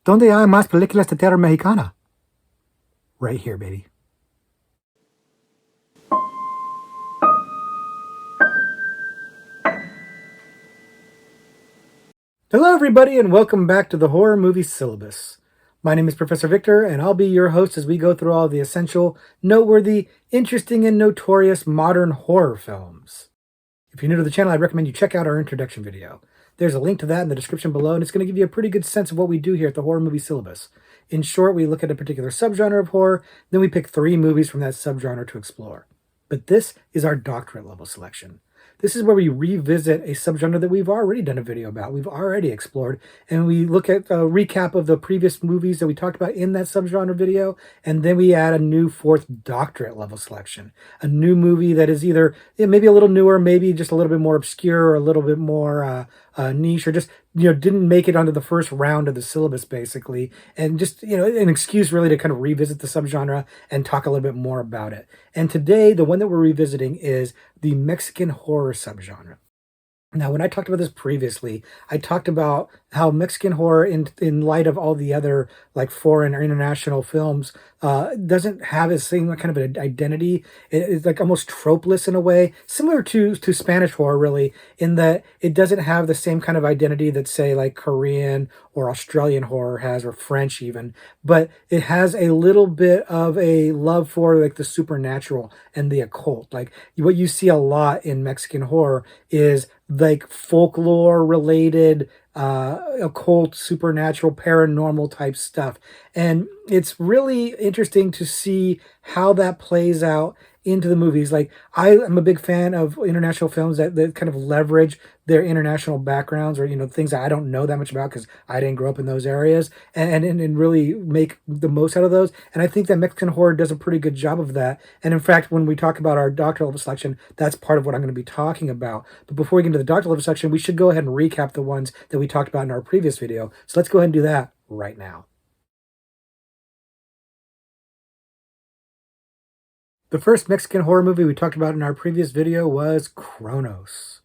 ¿Dónde hay más películas de terror mexicana? Right here, baby. Hello, everybody, and welcome back to the Horror Movie Syllabus. My name is Professor Victor, and I'll be your host as we go through all the essential, noteworthy, interesting, and notorious modern horror films. If you're new to the channel, I'd recommend you check out our introduction video. There's a link to that in the description below, and it's going to give you a pretty good sense of what we do here at the Horror Movie Syllabus. In short, we look at a particular subgenre of horror, then we pick 3 movies from that subgenre to explore. But this is our doctorate level selection. This is where we revisit a subgenre that we've already done a video about, we've already explored, and we look at a recap of the previous movies that we talked about in that subgenre video, and then we add a new 4th doctorate level selection. A new movie that is either maybe a little newer, maybe just a little bit more obscure, or a little bit more niche, or just didn't make it onto the first round of the syllabus, basically, and just an excuse really to kind of revisit the subgenre and talk a little bit more about it. And today, the one that we're revisiting is the Mexican horror subgenre. Now, when I talked about this previously, I talked about how Mexican horror, in light of all the other like foreign or international films, doesn't have the same kind of an identity. It's like almost tropeless in a way, similar to Spanish horror, really, in that it doesn't have the same kind of identity that, say, like Korean or Australian horror has, or French even. But it has a little bit of a love for like the supernatural and the occult. Like what you see a lot in Mexican horror is like folklore related occult, supernatural, paranormal type stuff. And it's really interesting to see how that plays out into the movies. Like I am a big fan of international films that kind of leverage their international backgrounds, or things that I don't know that much about because I didn't grow up in those areas, and really make the most out of those. And I think that Mexican horror does a pretty good job of that. And in fact, when we talk about our doctoral level selection, that's part of what I'm going to be talking about. But before we get into the doctoral level section, we should go ahead and recap the ones that we talked about in our previous video. So let's go ahead and do that right now. The first Mexican horror movie we talked about in our previous video was Cronos.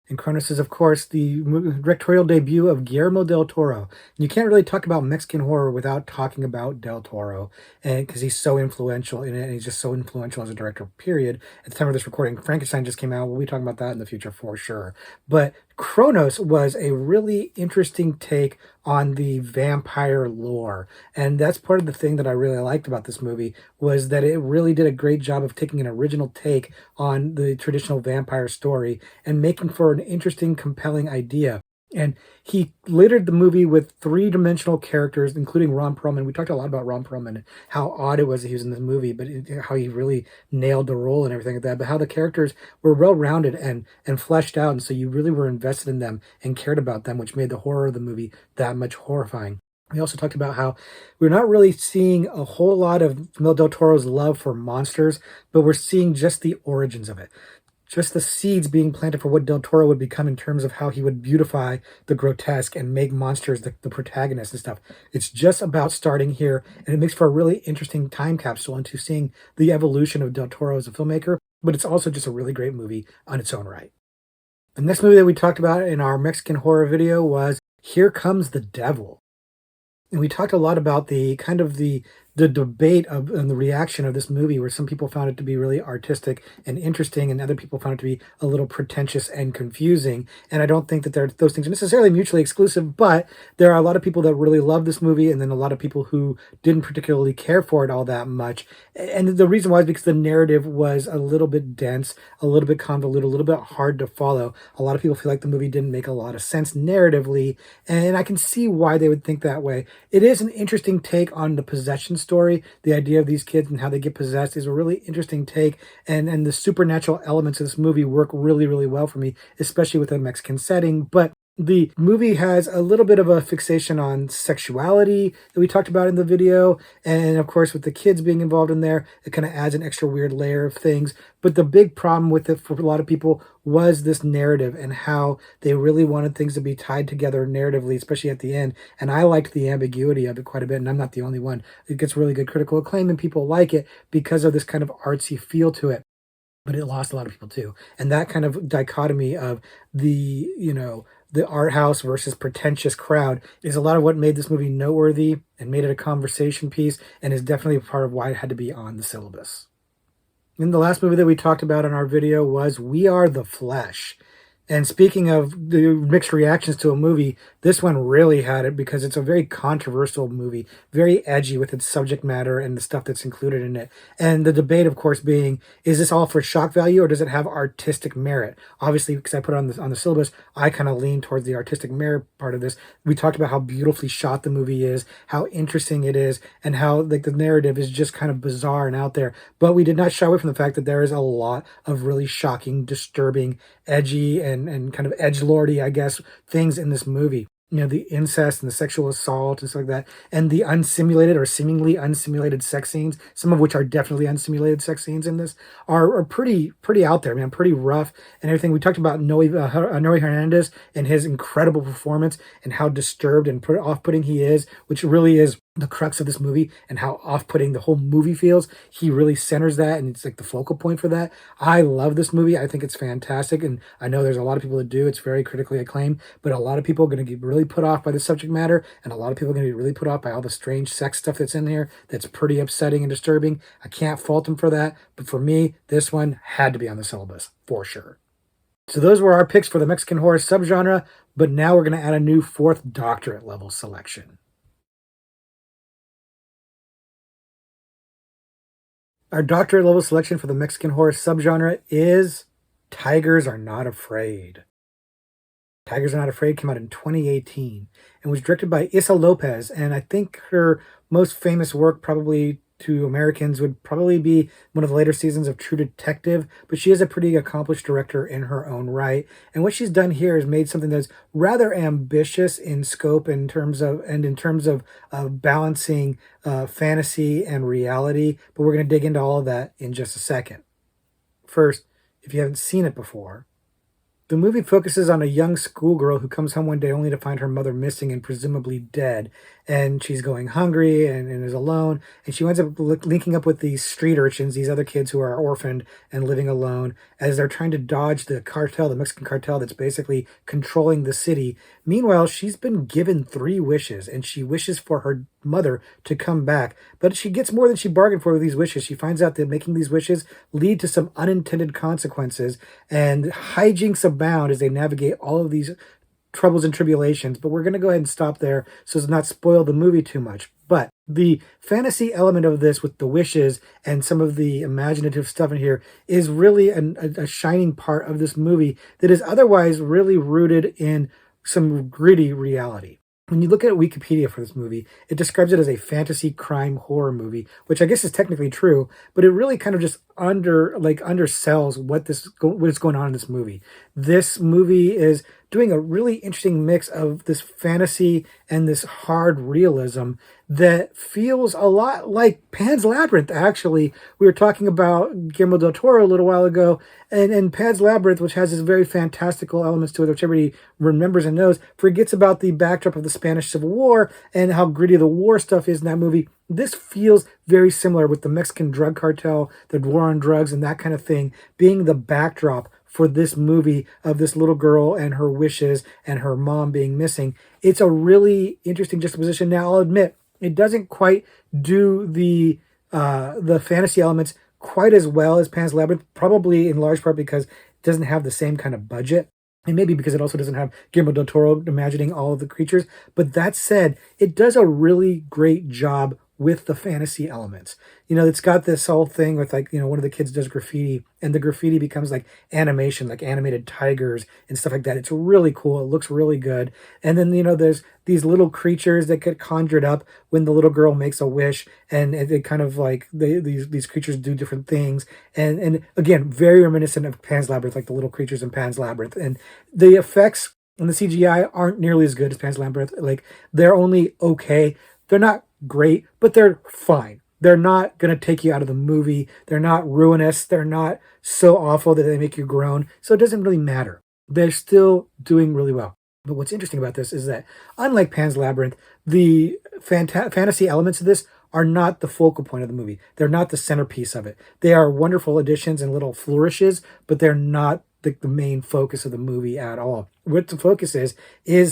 And Cronos is, of course, the directorial debut of Guillermo del Toro. And you can't really talk about Mexican horror without talking about del Toro, and because he's so influential in it, and he's just so influential as a director, period. At the time of this recording, Frankenstein just came out. We'll be talking about that in the future for sure. But Cronos was a really interesting take on the vampire lore. And that's part of the thing that I really liked about this movie, was that it really did a great job of taking an original take on the traditional vampire story and making for an interesting, compelling idea. And he littered the movie with 3-dimensional characters, including Ron Perlman. We talked a lot about Ron Perlman and how odd it was that he was in this movie, but how he really nailed the role and everything like that. But how the characters were well-rounded and fleshed out, and so you really were invested in them and cared about them, which made the horror of the movie that much horrifying. We also talked about how we're not really seeing a whole lot of Del Toro's love for monsters, but we're seeing just the origins of it. Just the seeds being planted for what Del Toro would become in terms of how he would beautify the grotesque and make monsters the protagonist and stuff. It's just about starting here, and it makes for a really interesting time capsule into seeing the evolution of Del Toro as a filmmaker, but it's also just a really great movie on its own right. The next movie that we talked about in our Mexican horror video was Here Comes the Devil. And we talked a lot about the kind of the debate of and the reaction of this movie, where some people found it to be really artistic and interesting, and other people found it to be a little pretentious and confusing. And I don't think that those things are necessarily mutually exclusive, but there are a lot of people that really love this movie, and then a lot of people who didn't particularly care for it all that much. And the reason why is because the narrative was a little bit dense, a little bit convoluted, a little bit hard to follow. A lot of people feel like the movie didn't make a lot of sense narratively, and I can see why they would think that way. It is an interesting take on the possession story. The idea of these kids and how they get possessed is a really interesting take, and the supernatural elements of this movie work really, really well for me, especially with a Mexican setting. But the movie has a little bit of a fixation on sexuality that we talked about in the video. And of course, with the kids being involved in there, it kind of adds an extra weird layer of things. But the big problem with it for a lot of people was this narrative and how they really wanted things to be tied together narratively, especially at the end. And I liked the ambiguity of it quite a bit, and I'm not the only one. It gets really good critical acclaim, and people like it because of this kind of artsy feel to it. But it lost a lot of people too. And that kind of dichotomy of the the art house versus pretentious crowd is a lot of what made this movie noteworthy and made it a conversation piece, and is definitely a part of why it had to be on the syllabus. And the last movie that we talked about in our video was We Are the Flesh. And speaking of the mixed reactions to a movie, this one really had it because it's a very controversial movie, very edgy with its subject matter and the stuff that's included in it. And the debate, of course, being, is this all for shock value or does it have artistic merit? Obviously, because I put it on the syllabus, I kind of lean towards the artistic merit part of this. We talked about how beautifully shot the movie is, how interesting it is, and how like the narrative is just kind of bizarre and out there. But we did not shy away from the fact that there is a lot of really shocking, disturbing, edgy, and kind of edgelordy, I guess, things in this movie. You know, the incest and the sexual assault and stuff like that, and the unsimulated or seemingly unsimulated sex scenes, some of which are definitely unsimulated sex scenes in this, are pretty out there, man, pretty rough and everything. We talked about Noe Hernandez and his incredible performance and how disturbed and off-putting he is, which really is the crux of this movie and how off-putting the whole movie feels. He really centers that, and it's like the focal point for that. I love this movie. I think it's fantastic, and I know there's a lot of people that do. It's very critically acclaimed, but a lot of people are going to get really put off by the subject matter, and a lot of people are going to be really put off by all the strange sex stuff that's in here that's pretty upsetting and disturbing. I can't fault them for that, but for me, this one had to be on the syllabus, for sure. So those were our picks for the Mexican horror subgenre, but now we're going to add a new fourth doctorate level selection. Our doctorate level selection for the Mexican horror subgenre is Tigers Are Not Afraid. Tigers Are Not Afraid came out in 2018 and was directed by Issa Lopez, and I think her most famous work probably to Americans would probably be one of the later seasons of True Detective, but she is a pretty accomplished director in her own right. And what she's done here is made something that's rather ambitious in scope in terms of balancing fantasy and reality. But we're going to dig into all of that in just a second. First, if you haven't seen it before, the movie focuses on a young schoolgirl who comes home one day only to find her mother missing and presumably dead. And she's going hungry and is alone. And she winds up linking up with these street urchins, these other kids who are orphaned and living alone, as they're trying to dodge the cartel, the Mexican cartel that's basically controlling the city. Meanwhile, she's been given 3 wishes, and she wishes for her mother to come back. But she gets more than she bargained for with these wishes. She finds out that making these wishes lead to some unintended consequences, and hijinks abound as they navigate all of these troubles and tribulations. But we're going to go ahead and stop there so as to not spoil the movie too much. But the fantasy element of this with the wishes and some of the imaginative stuff in here is really a shining part of this movie that is otherwise really rooted in some gritty reality. When you look at Wikipedia for this movie, it describes it as a fantasy crime horror movie, which I guess is technically true, but it really kind of just undersells what is going on in this movie. This movie is doing a really interesting mix of this fantasy and this hard realism that feels a lot like Pan's Labyrinth, actually. We were talking about Guillermo del Toro a little while ago, and Pan's Labyrinth, which has this very fantastical elements to it, which everybody remembers and knows, forgets about the backdrop of the Spanish Civil War and how gritty the war stuff is in that movie. This feels very similar with the Mexican drug cartel, the war on drugs, and that kind of thing being the backdrop for this movie of this little girl and her wishes and her mom being missing. It's a really interesting juxtaposition. Now, I'll admit, it doesn't quite do the fantasy elements quite as well as Pan's Labyrinth, probably in large part because it doesn't have the same kind of budget. And maybe because it also doesn't have Guillermo del Toro imagining all of the creatures. But that said, it does a really great job with the fantasy elements. You know, it's got this whole thing with one of the kids does graffiti, and the graffiti becomes like animation, like animated tigers and stuff like that. It's really cool. It looks really good. And then, there's these little creatures that get conjured up when the little girl makes a wish, and they kind of like, these creatures do different things. And again, very reminiscent of Pan's Labyrinth, like the little creatures in Pan's Labyrinth. And the effects and the CGI aren't nearly as good as Pan's Labyrinth. Like, they're only okay. They're not great, but they're fine. They're not going to take you out of the movie. They're not ruinous. They're not so awful that they make you groan. So it doesn't really matter. They're still doing really well. But what's interesting about this is that, unlike Pan's Labyrinth, the fantasy elements of this are not the focal point of the movie. They're not the centerpiece of it. They are wonderful additions and little flourishes, but they're not the main focus of the movie at all. What the focus is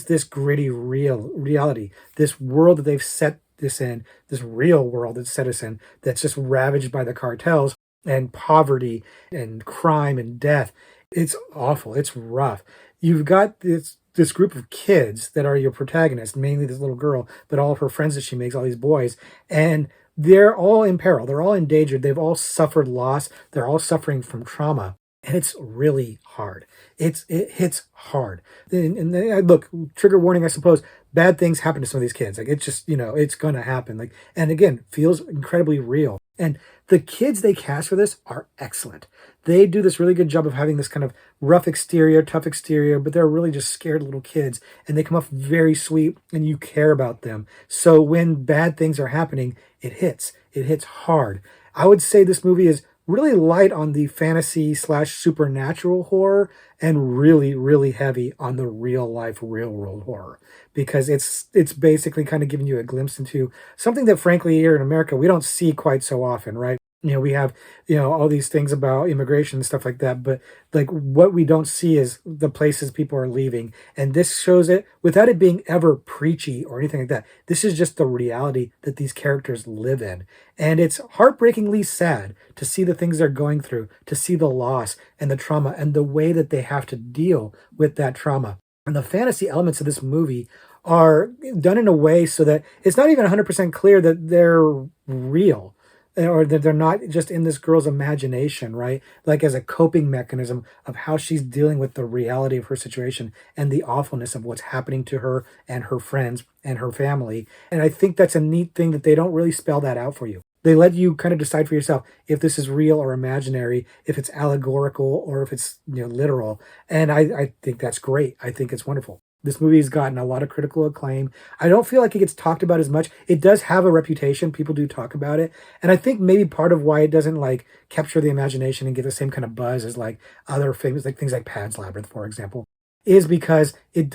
this gritty real reality, this world that they've set this in, this real world that's set us in, that's just ravaged by the cartels and poverty and crime and death. It's awful. It's rough. You've got this group of kids that are your protagonist, mainly this little girl, but all of her friends that she makes, all these boys, and they're all in peril. They're all endangered. They've all suffered loss. They're all suffering from trauma. And it's really hard. It hits hard. Look, trigger warning, I suppose. Bad things happen to some of these kids. Like it's just, it's gonna happen. Like, and again, feels incredibly real. And the kids they cast for this are excellent. They do this really good job of having this kind of rough exterior, tough exterior, but they're really just scared little kids, and they come off very sweet, and you care about them. So when bad things are happening, it hits. It hits hard. I would say this movie is really light on the fantasy slash supernatural horror and really, really heavy on the real life, real world horror, because it's basically kind of giving you a glimpse into something that frankly here in America, we don't see quite so often, right? We have, all these things about immigration and stuff like that, but like what we don't see is the places people are leaving. And this shows it without it being ever preachy or anything like that. This is just the reality that these characters live in. And it's heartbreakingly sad to see the things they're going through, to see the loss and the trauma and the way that they have to deal with that trauma. And the fantasy elements of this movie are done in a way so that it's not even 100% clear that they're real, or that they're not just in this girl's imagination, right? Like as a coping mechanism of how she's dealing with the reality of her situation and the awfulness of what's happening to her and her friends and her family. And I think that's a neat thing that they don't really spell that out for you. They let you kind of decide for yourself if this is real or imaginary, if it's allegorical or if it's literal. And I think that's great. I think it's wonderful. This movie has gotten a lot of critical acclaim. I don't feel like it gets talked about as much. It does have a reputation. People do talk about it. And I think maybe part of why it doesn't like capture the imagination and get the same kind of buzz as like other famous, like things like Pan's Labyrinth, for example, is because it's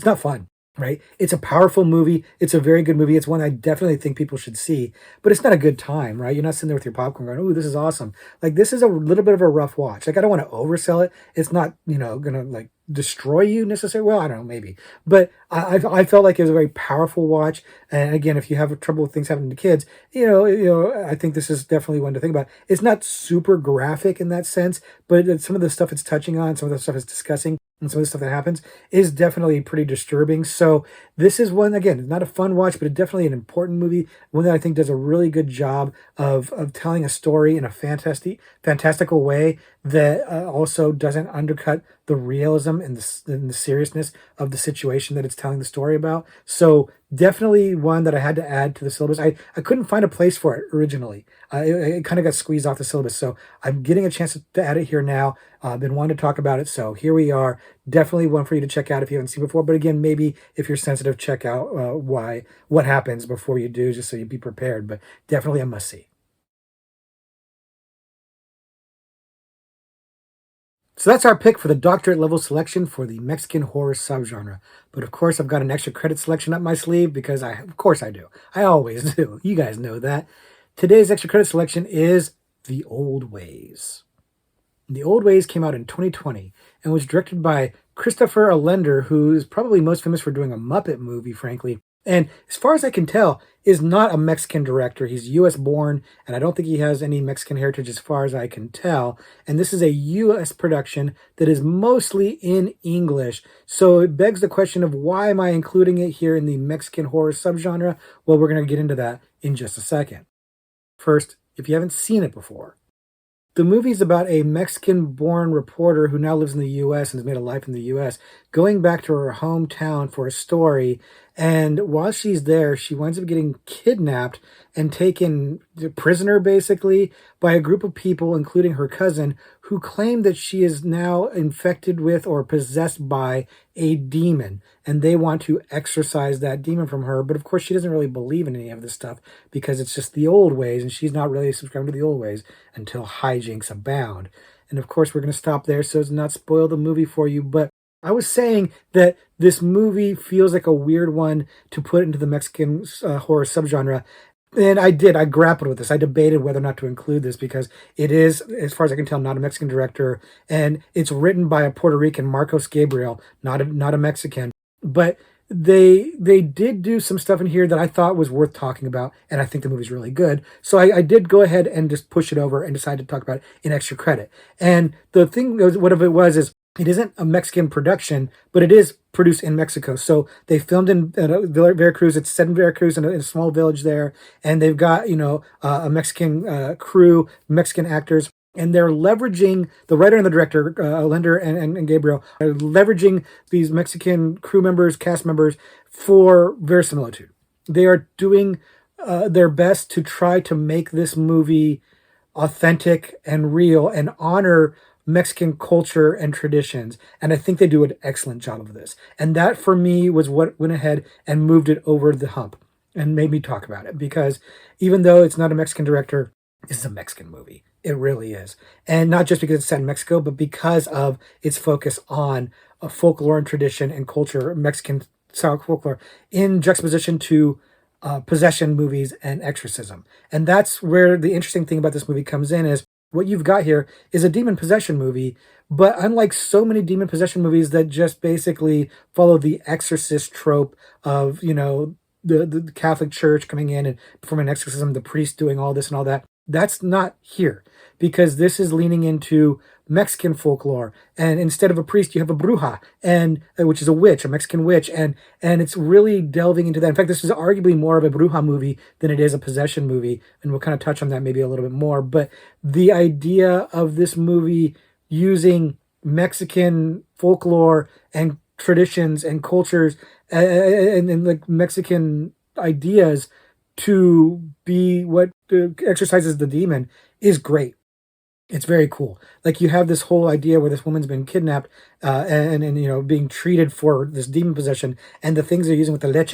not fun, right? It's a powerful movie. It's a very good movie. It's one I definitely think people should see, but it's not a good time, right? You're not sitting there with your popcorn going, "Oh, this is awesome." Like this is a little bit of a rough watch. Like I don't want to oversell it. It's not, gonna like destroy you necessarily. Well, I don't know, maybe, but I felt like it was a very powerful watch. And again, if you have trouble with things happening to kids, I think this is definitely one to think about. It's not super graphic in that sense, but some of the stuff it's touching on, some of the stuff it's discussing, and some of the stuff that happens is definitely pretty disturbing. So this is one, again, not a fun watch, but definitely an important movie, one that I think does a really good job of telling a story in a fantastical way that also doesn't undercut the realism and the seriousness of the situation that it's telling the story about. So definitely one that I had to add to the syllabus. I couldn't find a place for it originally. It kind of got squeezed off the syllabus. So I'm getting a chance to add it here now. I've been wanting to talk about it. So here we are. Definitely one for you to check out if you haven't seen before. But again, maybe if you're sensitive, check out what happens before you do, just so you be prepared. But definitely a must see. So that's our pick for the doctorate level selection for the Mexican horror subgenre. But of course, I've got an extra credit selection up my sleeve because of course I do. I always do. You guys know that. Today's extra credit selection is The Old Ways. The Old Ways came out in 2020 and was directed by Christopher Allender, who is probably most famous for doing a Muppet movie, frankly. And as far as I can tell, is not a Mexican director. He's US born, and I don't think he has any Mexican heritage as far as I can tell. And this is a US production that is mostly in English. So it begs the question of why am I including it here in the Mexican horror subgenre? Well, we're going to get into that in just a second. First, if you haven't seen it before, the movie's about a Mexican-born reporter who now lives in the U.S. and has made a life in the U.S., going back to her hometown for a story. And while she's there, she winds up getting kidnapped and taken prisoner, basically, by a group of people, including her cousin, who claim that she is now infected with or possessed by a demon. And they want to exorcise that demon from her. But of course, she doesn't really believe in any of this stuff because it's just the old ways, and she's not really subscribing to the old ways until hijinks abound. And of course, we're going to stop there so as to not spoil the movie for you. But I was saying that this movie feels like a weird one to put into the Mexican horror subgenre. And I grappled with this. I debated whether or not to include this because it is, as far as I can tell, not a Mexican director, and it's written by a Puerto Rican, Marcos Gabriel, not a Mexican. But they did do some stuff in here that I thought was worth talking about, and I think the movie's really good. So I did go ahead and just push it over and decide to talk about it in extra credit. And the thing was, what it was is it isn't a Mexican production, but it is produced in Mexico. So they filmed in Veracruz. It's set in Veracruz in a small village there, and they've got a Mexican crew, Mexican actors, and they're leveraging the writer and the director, Lender and Gabriel, are leveraging these Mexican crew members, cast members for verisimilitude. They are doing their best to try to make this movie authentic and real and honor Mexican culture and traditions. And I think they do an excellent job of this. And that for me was what went ahead and moved it over the hump and made me talk about it. Because even though it's not a Mexican director, this is a Mexican movie. It really is. And not just because it's set in Mexico, but because of its focus on a folklore and tradition and culture, Mexican style folklore, in juxtaposition to possession movies and exorcism. And that's where the interesting thing about this movie comes in is what you've got here is a demon possession movie, but unlike so many demon possession movies that just basically follow the exorcist trope of, the Catholic Church coming in and performing an exorcism, the priest doing all this and all that, that's not here, because this is leaning into Mexican folklore, and instead of a priest you have a bruja, and which is a witch, a Mexican witch, and it's really delving into that. In fact, this is arguably more of a bruja movie than it is a possession movie, and we'll kind of touch on that maybe a little bit more. But the idea of this movie using Mexican folklore and traditions and cultures and like Mexican ideas to be what exercises the demon is great. It's very cool. Like, you have this whole idea where this woman's been kidnapped and being treated for this demon possession, and the things they're using with the leche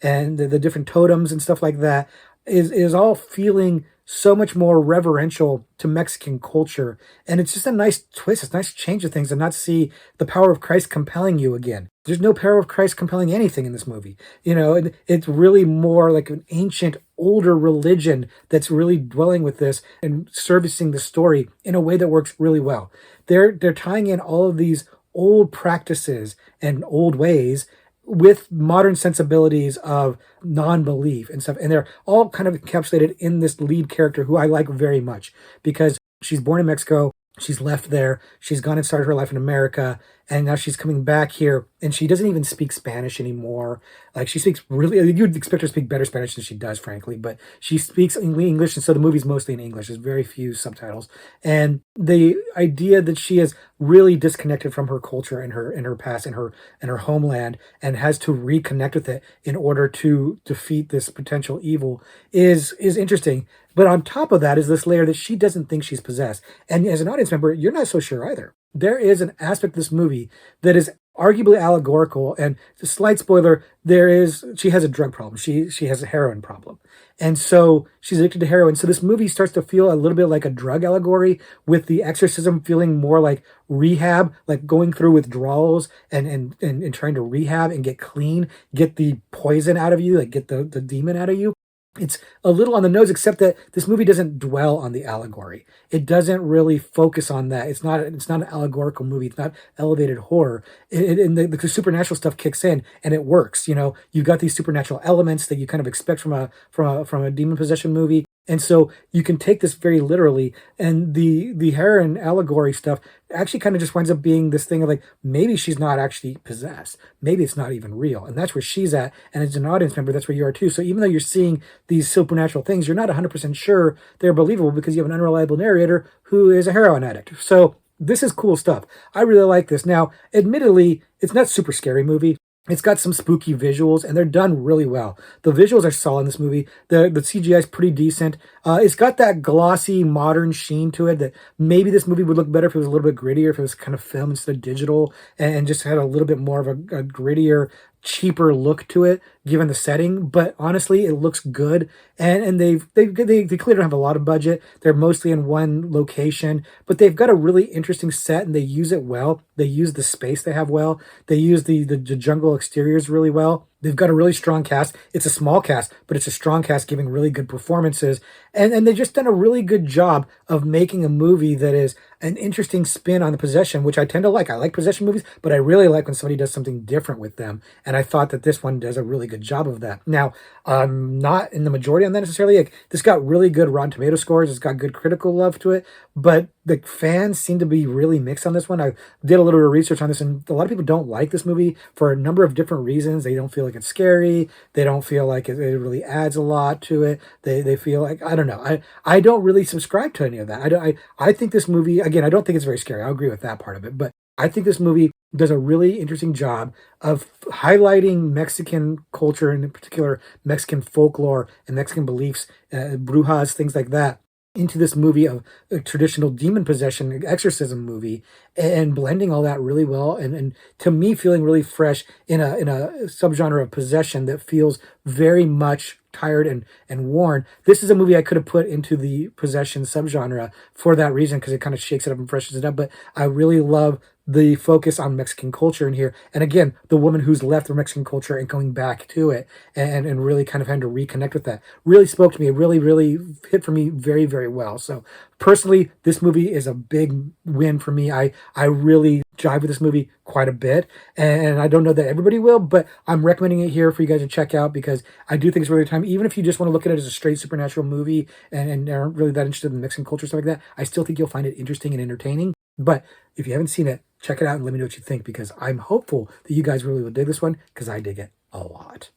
and the different totems and stuff like that is all feeling so much more reverential to Mexican culture. And it's just a nice twist. It's a nice change of things to not see the power of Christ compelling you again. There's no power of Christ compelling anything in this movie. It's really more like an ancient, older religion that's really dwelling with this and servicing the story in a way that works really well. They're tying in all of these old practices and old ways with modern sensibilities of non-belief and stuff. And they're all kind of encapsulated in this lead character, who I like very much, because she's born in Mexico. She's left there. She's gone and started her life in America. And now she's coming back here, and she doesn't even speak Spanish anymore. Like, she speaks really, you'd expect her to speak better Spanish than she does, frankly, but she speaks English. And so the movie's mostly in English. There's very few subtitles. And the idea that she is really disconnected from her culture and her past and her homeland, and has to reconnect with it in order to defeat this potential evil is interesting. But on top of that is this layer that she doesn't think she's possessed. And as an audience member, you're not so sure either. There is an aspect of this movie that is arguably allegorical, and a slight spoiler, she has a drug problem. She has a heroin problem. And so she's addicted to heroin. So this movie starts to feel a little bit like a drug allegory, with the exorcism feeling more like rehab, like going through withdrawals and trying to rehab and get clean, get the poison out of you, like get the demon out of you. It's a little on the nose, except that this movie doesn't dwell on the allegory. It doesn't really focus on that. It's not an allegorical movie. It's not elevated horror. And the supernatural stuff kicks in, and it works. You've got these supernatural elements that you kind of expect from a demon possession movie. And so you can take this very literally, and the heroin allegory stuff actually kind of just winds up being this thing of like, maybe she's not actually possessed. Maybe it's not even real. And that's where she's at. And as an audience member, that's where you are too. So even though you're seeing these supernatural things, you're not 100% sure they're believable, because you have an unreliable narrator who is a heroin addict. So this is cool stuff. I really like this. Now, admittedly, it's not a super scary movie. It's got some spooky visuals, and they're done really well. The visuals are solid in this movie. The CGI is pretty decent. It's got that glossy, modern sheen to it that maybe this movie would look better if it was a little bit grittier, if it was kind of film instead of digital, and just had a little bit more of a grittier, cheaper look to it, given the setting. But honestly, it looks good, and they clearly don't have a lot of budget. They're mostly in one location, but they've got a really interesting set, and they use it well. They use the space they have well. They use the jungle exteriors really well. They've got a really strong cast. It's a small cast, but it's a strong cast giving really good performances. And they've just done a really good job of making a movie that is an interesting spin on the possession, which I tend to like. I like possession movies, but I really like when somebody does something different with them. And I thought that this one does a really good job of that. Now, I'm not in the majority on that necessarily. Like, this got really good Rotten Tomato scores. It's got good critical love to it, but the fans seem to be really mixed on this one. I did a little bit of research on this, and a lot of people don't like this movie for a number of different reasons. They don't feel like it's scary. They don't feel like it really adds a lot to it. They feel like, I don't know. I don't really subscribe to any of that. I think this movie, again, I don't think it's very scary. I'll agree with that part of it, but I think this movie does a really interesting job of highlighting Mexican culture, and in particular Mexican folklore and Mexican beliefs, brujas, things like that, into this movie of a traditional demon possession exorcism movie, and blending all that really well, and to me feeling really fresh in a subgenre of possession that feels very much tired and worn. This is a movie I could have put into the possession subgenre for that reason, because it kind of shakes it up and freshens it up. But I really love the focus on Mexican culture in here. And again, the woman who's left the Mexican culture and going back to it, and really kind of having to reconnect with that really spoke to me. It really, really hit for me very, very well. So personally, this movie is a big win for me. I really jive with this movie quite a bit. And I don't know that everybody will, but I'm recommending it here for you guys to check out, because I do think it's really time. Even if you just want to look at it as a straight supernatural movie and aren't really that interested in Mexican culture, stuff like that, I still think you'll find it interesting and entertaining. But if you haven't seen it, check it out and let me know what you think, because I'm hopeful that you guys really will dig this one, because I dig it a lot.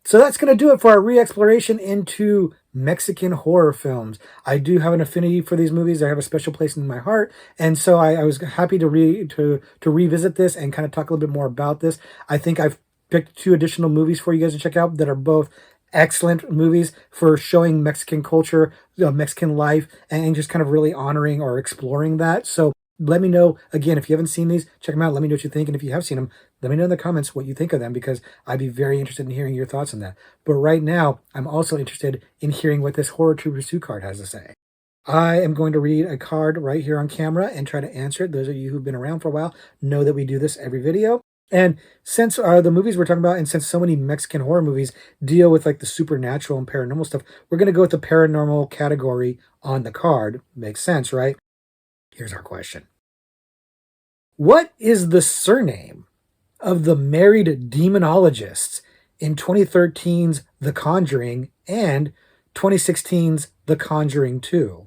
So that's going to do it for our re-exploration into Mexican horror films. I do have an affinity for these movies. I have a special place in my heart. And so I was happy to revisit this and kind of talk a little bit more about this. I think I've picked 2 additional movies for you guys to check out that are both excellent movies for showing Mexican culture, Mexican life, and just kind of really honoring or exploring that. So let me know, again, if you haven't seen these, check them out. Let me know what you think. And if you have seen them, let me know in the comments what you think of them, because I'd be very interested in hearing your thoughts on that. But right now, I'm also interested in hearing what this Horror to Pursue card has to say. I am going to read a card right here on camera and try to answer it. Those of you who've been around for a while know that we do this every video. And since the movies we're talking about, and since so many Mexican horror movies deal with like the supernatural and paranormal stuff, we're going to go with the paranormal category on the card. Makes sense, right? Here's our question. What is the surname of the married demonologists in 2013's The Conjuring and 2016's The Conjuring 2?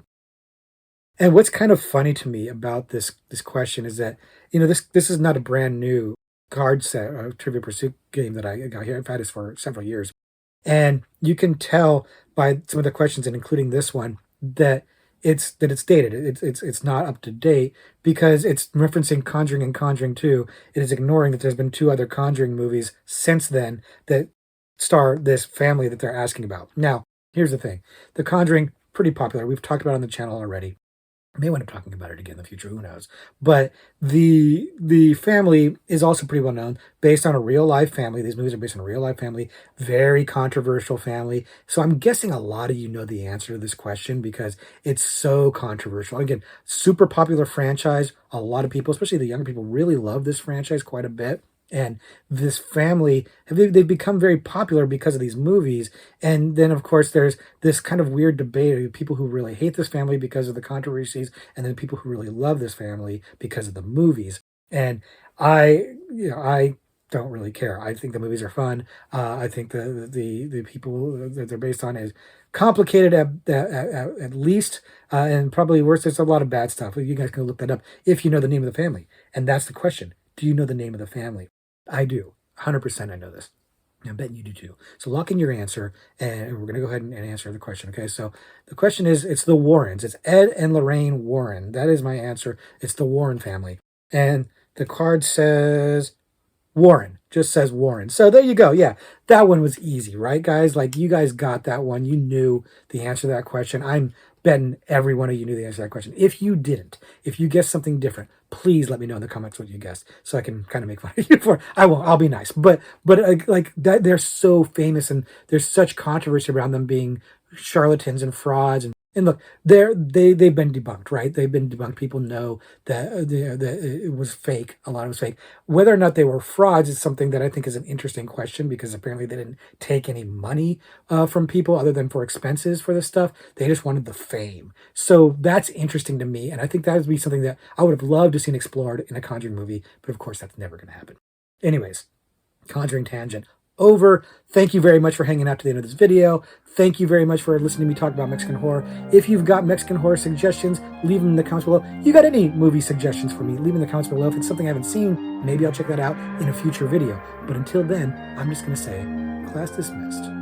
And what's kind of funny to me about this question is that, this is not a brand new card set or Trivia Pursuit game that I got here. I've had this for several years. And you can tell by some of the questions, and including this one, that it's dated. It's not up to date, because it's referencing Conjuring and Conjuring 2. It is ignoring that there's been 2 other Conjuring movies since then that star this family that they're asking about. Now, here's the thing. The Conjuring, pretty popular. We've talked about it on the channel already. I may wind up talking about it again in the future, who knows. But the family is also pretty well known, based on a real life family. These movies are based on a real life family, very controversial family. So I'm guessing a lot of you know the answer to this question, because it's so controversial. Again, super popular franchise. A lot of people, especially the younger people, really love this franchise quite a bit. And this family, they've become very popular because of these movies. And then, of course, there's this kind of weird debate of people who really hate this family because of the controversies, and then people who really love this family because of the movies. And I don't really care. I think the movies are fun. I think the people that they're based on is complicated at least, and probably worse. There's a lot of bad stuff. You guys can look that up if you know the name of the family. And that's the question. Do you know the name of the family? I do. 100% I know this. I'm betting you do too. So lock in your answer, and we're going to go ahead and answer the question. Okay, so the question is, it's the Warrens. It's Ed and Lorraine Warren. That is my answer. It's the Warren family. And the card says Warren. Just says Warren. So there you go. Yeah, that one was easy, right, guys? Like, you guys got that one. You knew the answer to that question. I'm betting every one of you knew the answer to that question. If you didn't, if you guessed something different, please let me know in the comments what you guessed, so I can kind of make fun of you for it. I won't. I'll be nice. But like that, they're so famous, and there's such controversy around them being charlatans and frauds and And look, they've been debunked, right? They've been debunked. People know that, that it was fake. A lot of it was fake. Whether or not they were frauds is something that I think is an interesting question, because apparently they didn't take any money from people other than for expenses for this stuff. They just wanted the fame. So that's interesting to me, and I think that would be something that I would have loved to see explored in a Conjuring movie, but of course that's never going to happen. Anyways, Conjuring tangent over. Thank you very much for hanging out to the end of this video. Thank you very much for listening to me talk about Mexican horror. If you've got Mexican horror suggestions, leave them in the comments below. You got any movie suggestions for me, leave them in the comments below. If it's something I haven't seen, maybe I'll check that out in a future video. But until then, I'm just going to say, class dismissed.